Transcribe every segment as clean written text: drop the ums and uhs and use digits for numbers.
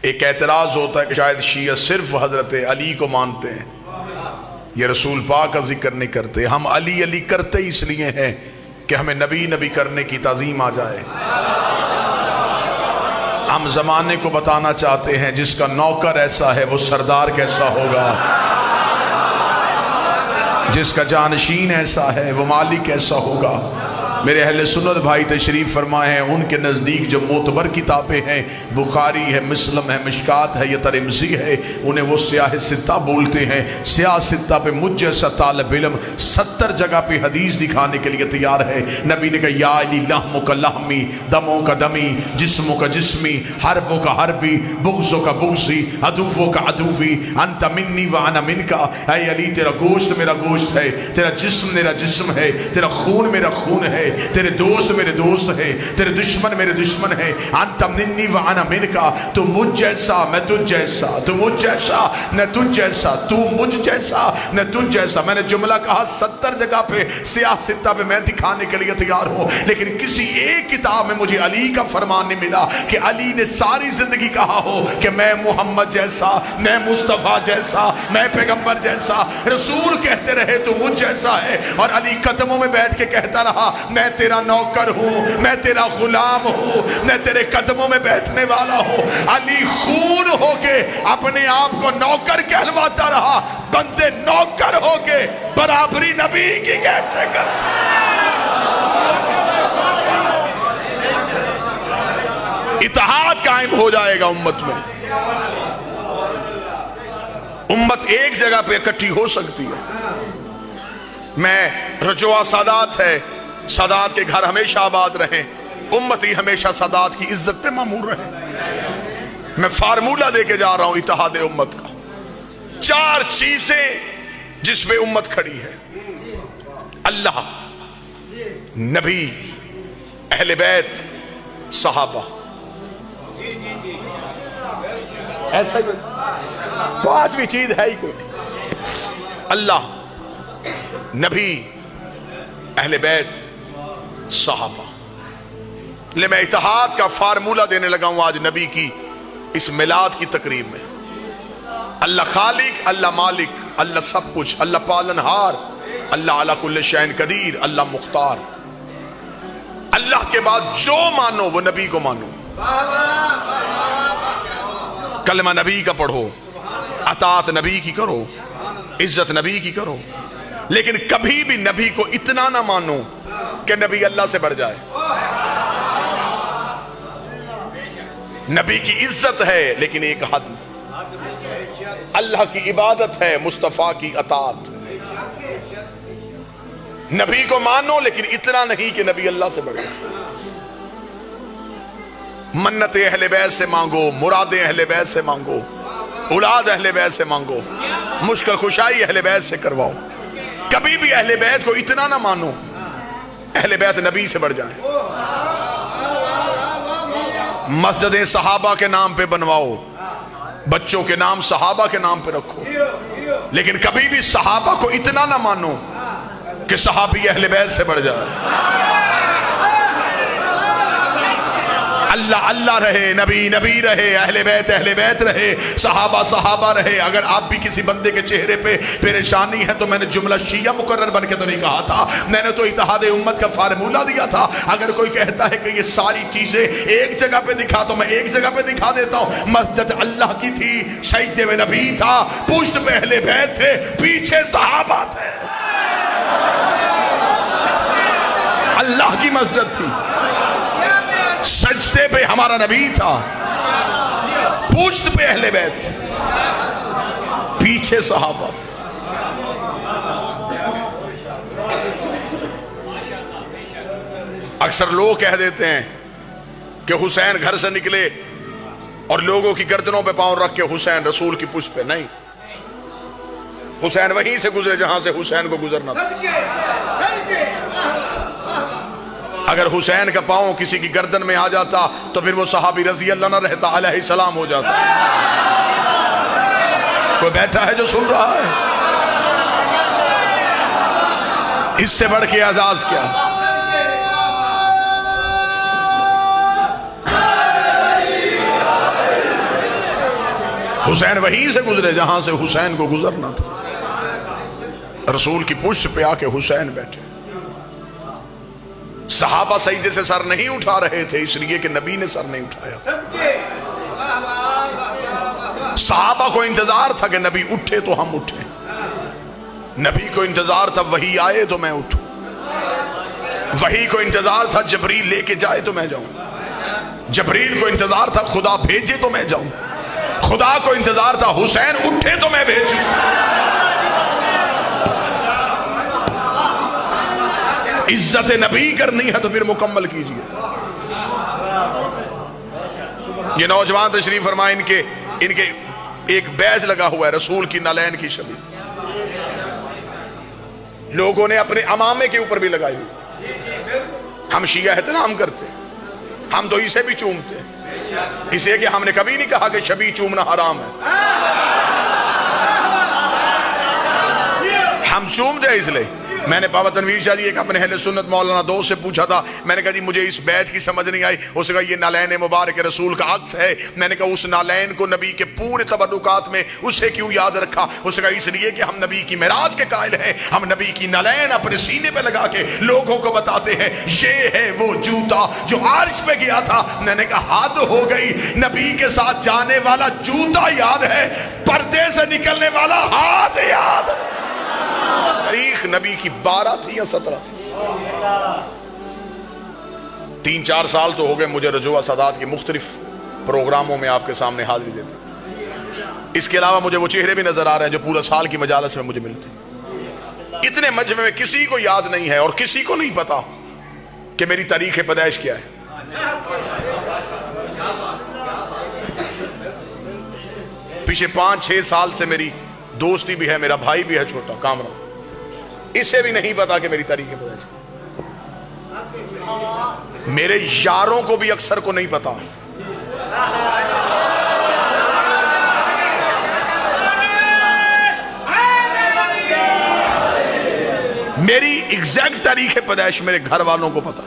ایک اعتراض ہوتا ہے کہ شاید شیعہ صرف حضرت علی کو مانتے ہیں، یہ رسول پاک کا ذکر نہیں کرتے۔ ہم علی علی کرتے اس لیے ہیں کہ ہمیں نبی نبی کرنے کی تعظیم آ جائے۔ ہم زمانے کو بتانا چاہتے ہیں جس کا نوکر ایسا ہے وہ سردار کیسا ہوگا، جس کا جانشین ایسا ہے وہ مالک کیسا ہوگا۔ میرے اہل سنت بھائی تشریف فرمائے ہیں، ان کے نزدیک جو معتبر کتابیں ہیں، بخاری ہے، مسلم ہے، مشکات ہے، یہ ترمذی ہے، انہیں وہ سیاہ ستہ بولتے ہیں۔ سیاہ ستہ پہ مجھ جیسا طالب علم 70 جگہ پہ حدیث دکھانے کے لیے تیار ہے۔ نبی نے کہا یا علی لحمو کا لحمی، دموں کا دمی، جسموں کا جسمی، حربوں کا حربی، بغضوں کا بغضی، عدووں کا عدوی، انت منی وانا منکا۔ اے علی تیرا گوشت میرا گوشت ہے، تیرا جسم میرا جسم ہے، تیرا خون میرا خون ہے، تیرے دوست میرے دوست ہے، تیرے دشمن میرے دشمن ہے۔ انت منی وانا منکا، تو مجھ جیسا میں تجھ جیسا، تو مجھ جیسا میں تجھ جیسا، تو مجھ جیسا میں تجھ جیسا۔ میں نے جملہ کہا 70 جگہ پہ سیاہ ستہ پہ میں دکھانے کے لیے تیار ہوں، لیکن کسی ایک کتاب میں مجھے علی کا فرمان نہیں ملا کہ علی نے ساری زندگی کہا ہو کہ میں محمد جیسا، میں مصطفیٰ جیسا، میں پیغمبر جیسا۔ رسول کہتے رہے تو مجھ جیسا ہے، اور علی قدموں میں بیٹھ کے کہتا رہا میں تیرا نوکر ہوں، میں تیرا غلام ہوں، میں تیرے قدموں میں بیٹھنے والا ہوں۔ علی خون ہو کے اپنے آپ کو نوکر کہلواتا رہا، بندے نوکر ہو کے برابری نبی کی کیسے کر۔ اتحاد قائم ہو جائے گا امت میں، امت ایک جگہ پہ اکٹھی ہو سکتی ہے۔ میں رجوع سادات ہے، سادات کے گھر ہمیشہ آباد رہیں، امتی ہمیشہ سادات کی عزت پہ معمور رہے۔ میں فارمولہ دے کے جا رہا ہوں اتحاد امت کا، 4 چیزیں جس پہ امت کھڑی ہے: اللہ، نبی، اہل بیت، صحابہ۔ ایسا ہی 5ویں چیز ہے ہی کوئی نہیں۔ اللہ، نبی، اہل بیت، صحابہ۔ لے میں اتحاد کا فارمولہ دینے لگا ہوں آج نبی کی اس میلاد کی تقریب میں۔ اللہ خالق، اللہ مالک، اللہ سب کچھ، اللہ پالنہار، اللہ علی کل شیء قدیر، اللہ مختار۔ اللہ کے بعد جو مانو وہ نبی کو مانو، کلمہ نبی کا پڑھو، اطاعت نبی کی کرو، عزت نبی کی کرو، لیکن کبھی بھی نبی کو اتنا نہ مانو کہ نبی اللہ سے بڑھ جائے۔ نبی کی عزت ہے لیکن ایک حد، اللہ کی عبادت ہے، مصطفیٰ کی اطاعت۔ نبی کو مانو لیکن اتنا نہیں کہ نبی اللہ سے بڑھ جائے۔ منت اہل بیت سے مانگو، مرادیں اہل بیت سے مانگو، اولاد اہل بیت سے مانگو، مشکل کشائی اہل بیت سے کرواؤ۔ کبھی بھی اہل بیت کو اتنا نہ مانو اہل بیت نبی سے بڑھ جائیں۔ مسجدیں صحابہ کے نام پہ بنواؤ، بچوں کے نام صحابہ کے نام پہ رکھو، لیکن کبھی بھی صحابہ کو اتنا نہ مانو کہ صحابی اہل بیت سے بڑھ جائے۔ اللہ اللہ رہے، نبی نبی رہے، اہل بیت رہے، صحابہ صحابہ رہے۔ اگر آپ بھی کسی بندے کے چہرے پہ پریشانی ہے تو میں نے جملہ شیعہ مقرر بن کے تو نہیں کہا تھا، میں نے تو اتحاد امت کا فارمولہ دیا تھا۔ اگر کوئی کہتا ہے کہ یہ ساری چیزیں ایک جگہ پہ دکھا تو میں ایک جگہ پہ دکھا دیتا ہوں۔ مسجد اللہ کی تھی، سجدے میں نبی تھا، پشت پہ اہل بیت تھے، پیچھے صحابہ تھے۔ اللہ کی مسجد تھی، سجدے پہ ہمارا نبی تھا، پشت پہ اہل بیت، پیچھے صحابہ تھے۔ اکثر لوگ کہہ دیتے ہیں کہ حسین گھر سے نکلے اور لوگوں کی گردنوں پہ پاؤں رکھ کے حسین رسول کی پشت پہ، نہیں، حسین وہیں سے گزرے جہاں سے حسین کو گزرنا تھا۔ اگر حسین کا پاؤں کسی کی گردن میں آ جاتا تو پھر وہ صحابی رضی اللہ نہ رہتا، علیہ السلام ہو جاتا۔ کوئی بیٹھا ہے جو سن رہا ہے؟ اس سے بڑھ کے اعزاز کیا؟ حسین وہیں سے گزرے جہاں سے حسین کو گزرنا تھا. رسول کی پشت پہ آ کے حسین بیٹھے. صحابہ سجدے سے سر نہیں اٹھا رہے تھے اس لیے کہ نبی نے سر نہیں اٹھایا تھا. صحابہ کو انتظار تھا کہ نبی اٹھے تو ہم اٹھیں. نبی کو انتظار تھا وحی آئے تو میں اٹھوں. وحی کو انتظار تھا جبریل لے کے جائے تو میں جاؤں. جبریل کو انتظار تھا خدا بھیجے تو میں جاؤں. خدا کو انتظار تھا حسین اٹھے تو میں بھیجوں. عزت نبی کرنی ہے تو پھر مکمل کیجئے. یہ نوجوان تشریف فرمائے، ان کے ایک بیج لگا ہوا ہے رسول کی نالین کی شبیہ. لوگوں نے اپنے امامے کے اوپر بھی لگائی. ہم شیعہ احترام کرتے، ہم تو اسے بھی چومتے، اسے کہ ہم نے کبھی نہیں کہا کہ شبیہ چومنا حرام ہے. ہم چوم دے اس لیے. میں نے بابا تنویر شاہ جی ایک اپنے اہل سنت مولانا دوست سے پوچھا تھا، میں نے کہا جی مجھے اس بیج کی سمجھ نہیں آئی. اس نے کہا یہ نالین مبارک رسول کا عکس ہے. میں نے کہا اس نالین کو نبی کے پورے تبرکات میں اسے کیوں یاد رکھا؟ اس نے کہا اس لیے کہ ہم نبی کی معراج کے قائل ہیں. ہم نبی کی نالین اپنے سینے پہ لگا کے لوگوں کو بتاتے ہیں یہ ہے وہ جوتا جو عرش پہ گیا تھا. میں نے کہا حد ہو گئی، نبی کے ساتھ جانے والا جوتا یاد ہے، پردے سے نکلنے والا ہاتھ یاد. تاریخ نبی کی 12 تھی یا 17 تھی. 3-4 سال تو ہو گئے مجھے رجوع سادات کے مختلف پروگراموں میں آپ کے سامنے حاضری دیتے. اس کے علاوہ مجھے وہ چہرے بھی نظر آ رہے ہیں جو پورا سال کی مجالس میں مجھے ملتے. اتنے مجمع میں کسی کو یاد نہیں ہے اور کسی کو نہیں پتا کہ میری تاریخ پیدائش کیا ہے. پیچھے 5-6 سال سے میری دوستی بھی ہے، میرا بھائی بھی ہے چھوٹا کامران، اسے بھی نہیں پتا کہ میری تاریخ پیدائش. میرے یاروں کو بھی اکثر کو نہیں پتا. میری ایگزیکٹ تاریخ پیدائش میرے گھر والوں کو پتا.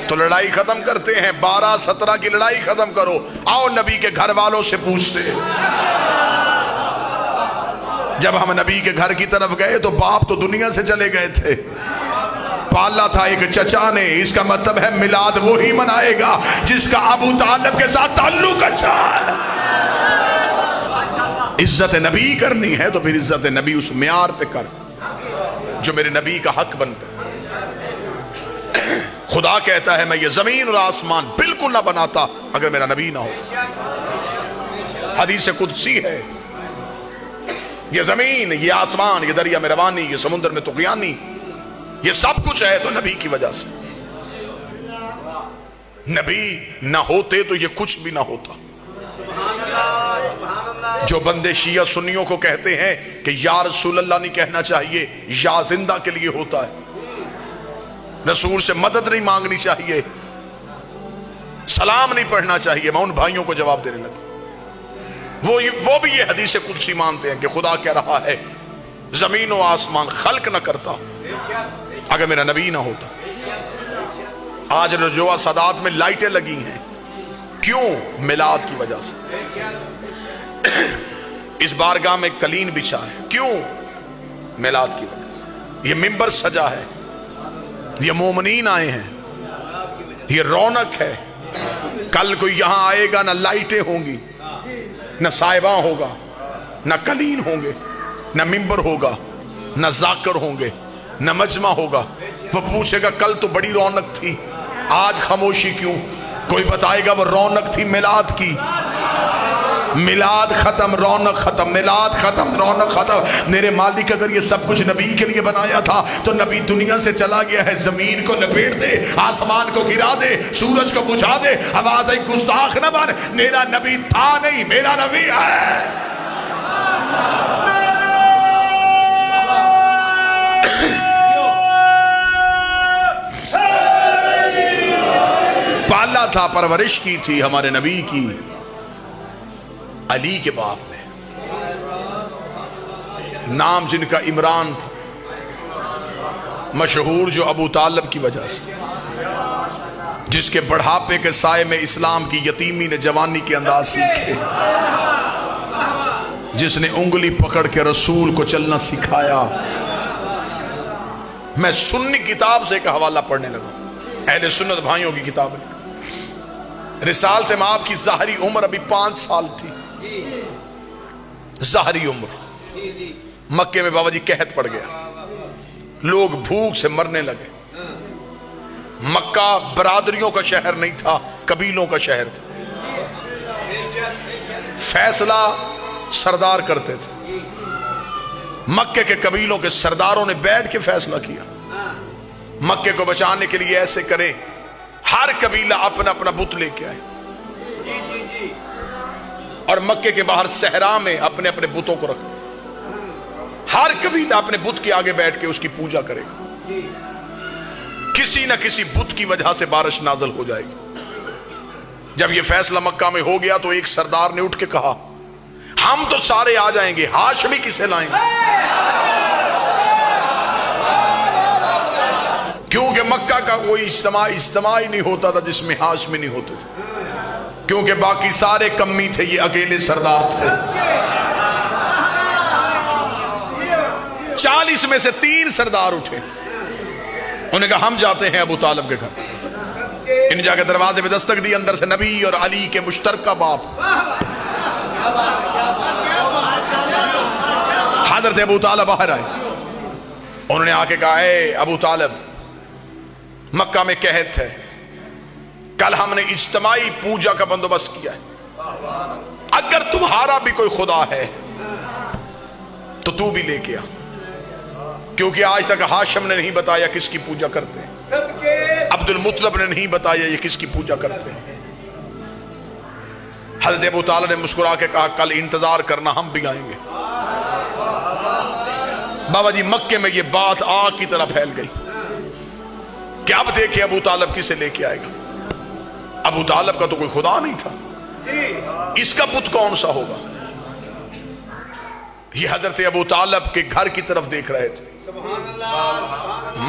تو لڑائی ختم کرتے ہیں، 12-17 کی لڑائی ختم کرو، آؤ نبی کے گھر والوں سے پوچھتے. جب ہم نبی کے گھر کی طرف گئے تو باپ تو دنیا سے چلے گئے تھے، پالا تھا ایک چچا نے. اس کا مطلب ہے میلاد وہی منائے گا جس کا ابو طالب کے ساتھ تعلق اچھا ہے. عزت نبی کرنی ہے تو پھر عزت نبی اس معیار پہ کر جو میرے نبی کا حق بنتا ہے. خدا کہتا ہے میں یہ زمین اور آسمان بالکل نہ بناتا اگر میرا نبی نہ ہو. حدیث قدسی ہے، یہ زمین، یہ آسمان، یہ دریا میں روانی، یہ سمندر میں طغیانی، یہ سب کچھ ہے تو نبی کی وجہ سے. نبی نہ ہوتے تو یہ کچھ بھی نہ ہوتا. جو بندے شیعہ سنیوں کو کہتے ہیں کہ یا رسول اللہ نہیں کہنا چاہیے، یا زندہ کے لیے ہوتا ہے، رسول سے مدد نہیں مانگنی چاہیے، سلام نہیں پڑھنا چاہیے، میں ان بھائیوں کو جواب دینے لگا. وہ بھی یہ حدیث قدسی مانتے ہیں کہ خدا کہہ رہا ہے زمین و آسمان خلق نہ کرتا اگر میرا نبی نہ ہوتا. آج رجوع سادات میں لائٹیں لگی ہیں، کیوں؟ میلاد کی وجہ سے. اس بارگاہ میں قلین بچھا ہے، کیوں؟ میلاد کی وجہ سے. یہ منبر سجا ہے، یہ مومنین آئے ہیں، یہ رونق ہے. کل کوئی یہاں آئے گا نہ لائٹیں ہوں گی، نہ سائباں ہوگا، نہ قلین ہوں گے، نہ منبر ہوگا، نہ ذاکر ہوں گے، نہ مجمع ہوگا. وہ پوچھے گا کل تو بڑی رونق تھی، آج خاموشی کیوں؟ کوئی بتائے گا وہ رونق تھی میلاد کی. میلاد ختم، رونق ختم، میلاد ختم، رونق ختم. میرے مالک اگر یہ سب کچھ نبی کے لیے بنایا تھا تو نبی دنیا سے چلا گیا ہے. زمین کو لپیٹ دے، آسمان کو گرا دے، سورج کو بجھا دے، آواز ایک گستاخ نہ بن. میرا نبی تھا نہیں، میرا نبی ہے. پالا تھا، پرورش کی تھی ہمارے نبی کی علی کے باپ نے. نام جن کا عمران تھا، مشہور جو ابو طالب کی وجہ سے، جس کے بڑھاپے کے سائے میں اسلام کی یتیمی نے جوانی کے انداز سیکھے. جس نے انگلی پکڑ کے رسول کو چلنا سکھایا. میں سنی کتاب سے ایک حوالہ پڑھنے لگا، اہل سنت بھائیوں کی کتاب ہے. رسالت مآب کی ظاہری عمر ابھی 5 سال تھی. ظاہری عمر. مکے میں بابا جی قحط پڑ گیا، لوگ بھوک سے مرنے لگے. مکہ برادریوں کا شہر نہیں تھا، قبیلوں کا شہر تھا. فیصلہ سردار کرتے تھے. مکے کے قبیلوں کے سرداروں نے بیٹھ کے فیصلہ کیا مکے کو بچانے کے لیے ایسے کریں، ہر قبیلہ اپنا اپنا بت لے کے آئے اور مکے کے باہر صحرا میں اپنے اپنے بتوں کو رکھتے. ہر قبیلہ اپنے بت کے آگے بیٹھ کے اس کی پوجا کرے گا. کسی نہ کسی بت کی وجہ سے بارش نازل ہو جائے گی. جب یہ فیصلہ مکہ میں ہو گیا تو ایک سردار نے اٹھ کے کہا ہم تو سارے آ جائیں گے، ہاشمی کسے لائیں؟ کیونکہ مکہ کا کوئی اجتماع ہی نہیں ہوتا تھا جس میں ہاشمی نہیں ہوتے تھے، کیونکہ باقی سارے کمی تھے، یہ اکیلے سردار تھے. 40 میں سے 3 سردار اٹھے. انہوں نے کہا ہم جاتے ہیں ابو طالب کے گھر. انہیں جا کے دروازے پہ دستک دی. اندر سے نبی اور علی کے مشترکہ باپ حضرت ابو طالب باہر آئے. انہوں نے آ کے کہا اے ابو طالب، مکہ میں قحط ہے، کل ہم نے اجتماعی پوجا کا بندوبست کیا ہے، اگر تمہارا بھی کوئی خدا ہے تو تو بھی لے کے آ، کیونکہ آج تک ہاشم نے نہیں بتایا کس کی پوجا کرتے ہیں، عبد المطلب نے نہیں بتایا یہ کس کی پوجا کرتے ہیں. حضرت ابو طالب نے مسکرا کے کہا کل انتظار کرنا، ہم بھی آئیں گے. بابا جی مکے میں یہ بات آگ کی طرح پھیل گئی کہ اب دیکھیں ابو طالب کسے لے کے آئے گا. ابو طالب کا تو کوئی خدا نہیں تھا، اس کا بت کون سا ہوگا؟ یہ حضرت ابو طالب کے گھر کی طرف دیکھ رہے تھے.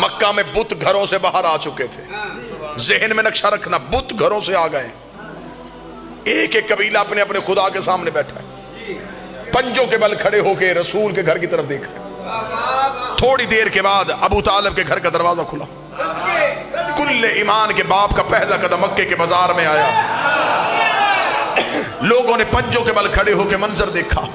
مکہ میں بت گھروں سے باہر آ چکے تھے. ذہن میں نقشہ رکھنا، بت گھروں سے آ گئے. ایک ایک قبیلہ اپنے اپنے خدا کے سامنے بیٹھا ہے، پنجوں کے بل کھڑے ہو کے رسول کے گھر کی طرف دیکھ رہے. تھوڑی دیر کے بعد ابو طالب کے گھر کا دروازہ کھلا. کل ایمان کے باپ کا پہلا قدم مکے کے بازار میں آیا. لوگوں نے پنجوں کے بل کھڑے ہو کے منظر دیکھا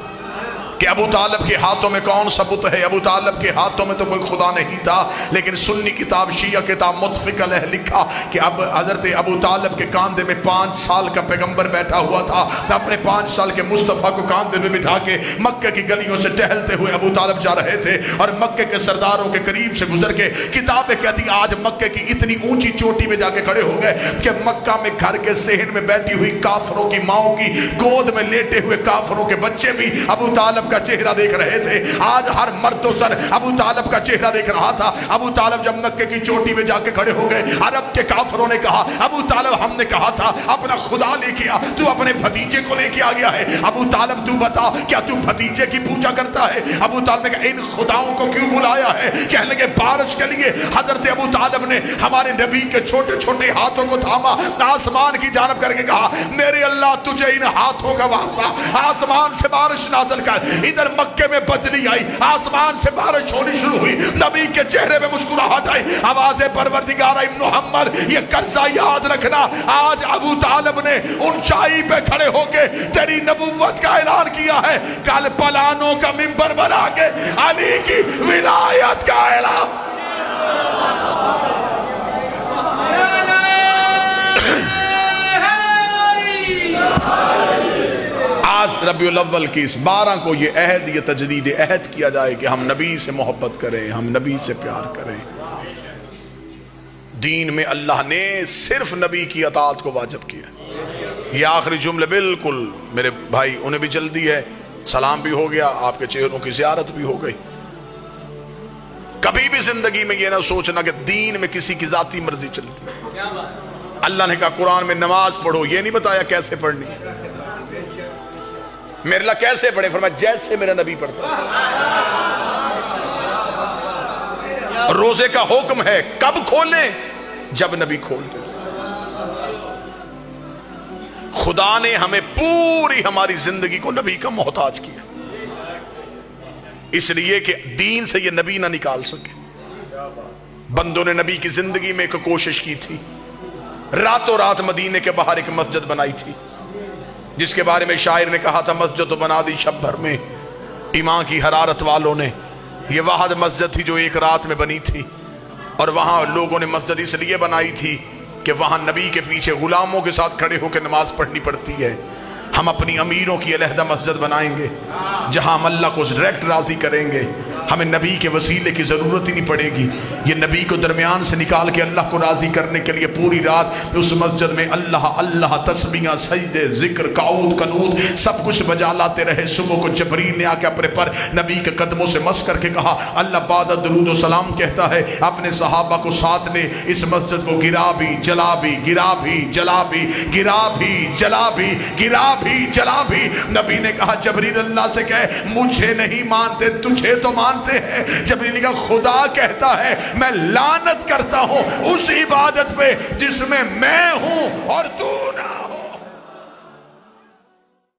کہ ابو طالب کے ہاتھوں میں کون سا بت ہے. ابو طالب کے ہاتھوں میں تو کوئی خدا نہیں تھا، لیکن سنی کتاب شیعہ کتاب متفق علیہ لکھا کہ اب حضرت ابو طالب کے کاندھے میں 5 سال کا پیغمبر بیٹھا ہوا تھا. اپنے 5 سال کے مصطفیٰ کو کاندھے میں بٹھا کے مکہ کی گلیوں سے ٹہلتے ہوئے ابو طالب جا رہے تھے اور مکے کے سرداروں کے قریب سے گزر کے کتابیں کہتی آج مکے کی اتنی اونچی چوٹی میں جا کے کھڑے ہو گئے کہ مکہ میں گھر کے صحن میں بیٹھی ہوئی کافروں کی ماؤں کی گود میں لیٹے ہوئے کافروں کے بچے بھی ابو طالب کا چہرہ دیکھ رہے تھے. آج ہر مرد و سر ابو طالب کا چہرہ دیکھ رہا تھا. ابو طالب جب مکے کی چوٹی میں جا کے کھڑے ہو گئے، عرب کے کافروں نے کہا ابو طالب ہم نے کہا تھا اپنا خدا لے کے آ، تو اپنے بھتیجے کو لے کے آ گیا ہے. ابو طالب تو بتا کیا تو بھتیجے کی پوجا کرتا ہے؟ ابو طالب نے کہا ان خداؤں کو کیوں بلایا ہے؟ کہنے لگے بارش کے لیے. حضرت ابو طالب نے ہمارے نبی کے چھوٹے چھوٹے ہاتھوں کو تھاما، آسمان کی جانب کر کے کہا میرے اللہ تجھے ان ہاتھوں کا واسطہ، آسمان سے بارش نازل کر. ادھر مکے میں بدلی آئی، آسمان سے بارش ہونی شروع ہوئی، نبی کے چہرے میں مسکراہٹ آئی. آواز پروردگار ابن محمد یہ قرضہ یاد رکھنا، آج ابو طالب نے اونچائی پہ کھڑے ہو کے تیری نبوت کا اعلان کیا ہے، کل پلانوں کا منبر بنا کے علی کی ولایت کا اعلان. آج ربیع الاول کی اس 12 کو یہ عہد، یہ تجدید عہد کیا جائے کہ ہم نبی سے محبت کریں، ہم نبی سے پیار کریں. دین میں اللہ نے صرف نبی کی اطاعت کو واجب کیا. یہ آخری جملے بالکل میرے بھائی انہیں بھی جلدی ہے، سلام بھی ہو گیا، آپ کے چہروں کی زیارت بھی ہو گئی. کبھی بھی زندگی میں یہ نہ سوچنا کہ دین میں کسی کی ذاتی مرضی چلتی ہے. اللہ نے کہا قرآن میں نماز پڑھو، یہ نہیں بتایا کیسے پڑھنی ہے. میرے اللہ کیسے پڑھے؟ فرمایا جیسے میرا نبی پڑھتا. روزے کا حکم ہے کب کھولیں؟ جب نبی کھولتے تھے. خدا نے ہمیں پوری ہماری زندگی کو نبی کا محتاج کیا. اس لیے کہ دین سے یہ نبی نہ نکال سکے۔ بندوں نے نبی کی زندگی میں ایک کوشش کی تھی، راتوں رات مدینے کے باہر ایک مسجد بنائی تھی، جس کے بارے میں شاعر نے کہا تھا مسجد تو بنا دی شب بھر میں ایمان کی حرارت والوں نے۔ یہ واحد مسجد تھی جو ایک رات میں بنی تھی، اور وہاں لوگوں نے مسجد اس لیے بنائی تھی کہ وہاں نبی کے پیچھے غلاموں کے ساتھ کھڑے ہو کے نماز پڑھنی پڑتی ہے۔ ہم اپنی امیروں کی علیحدہ مسجد بنائیں گے جہاں ہم اللہ کو ڈائریکٹ راضی کریں گے، ہمیں نبی کے وسیلے کی ضرورت ہی نہیں پڑے گی۔ یہ نبی کو درمیان سے نکال کے اللہ کو راضی کرنے کے لیے پوری رات اس مسجد میں اللہ اللہ تسبیحاں، سجدے، ذکر، قعود، قنوت سب کچھ بجا لاتے رہے۔ صبح کو جبریل نے آ کے اپنے پر نبی کے قدموں سے مس کر کے کہا اللہ بعد درود و سلام کہتا ہے اپنے صحابہ کو ساتھ لے، اس مسجد کو گرا بھی جلا بھی، گرا بھی جلا بھی، گرا بھی جلا بھی، گرا بھی جلا بھی۔ نبی نے کہا جبریل اللہ سے کہے مجھے نہیں مانتے تجھے تو مانتے ہیں۔ جبریل نے کہا خدا کہتا ہے میں لعنت کرتا ہوں اس عبادت پہ جس میں میں ہوں اور تو نہ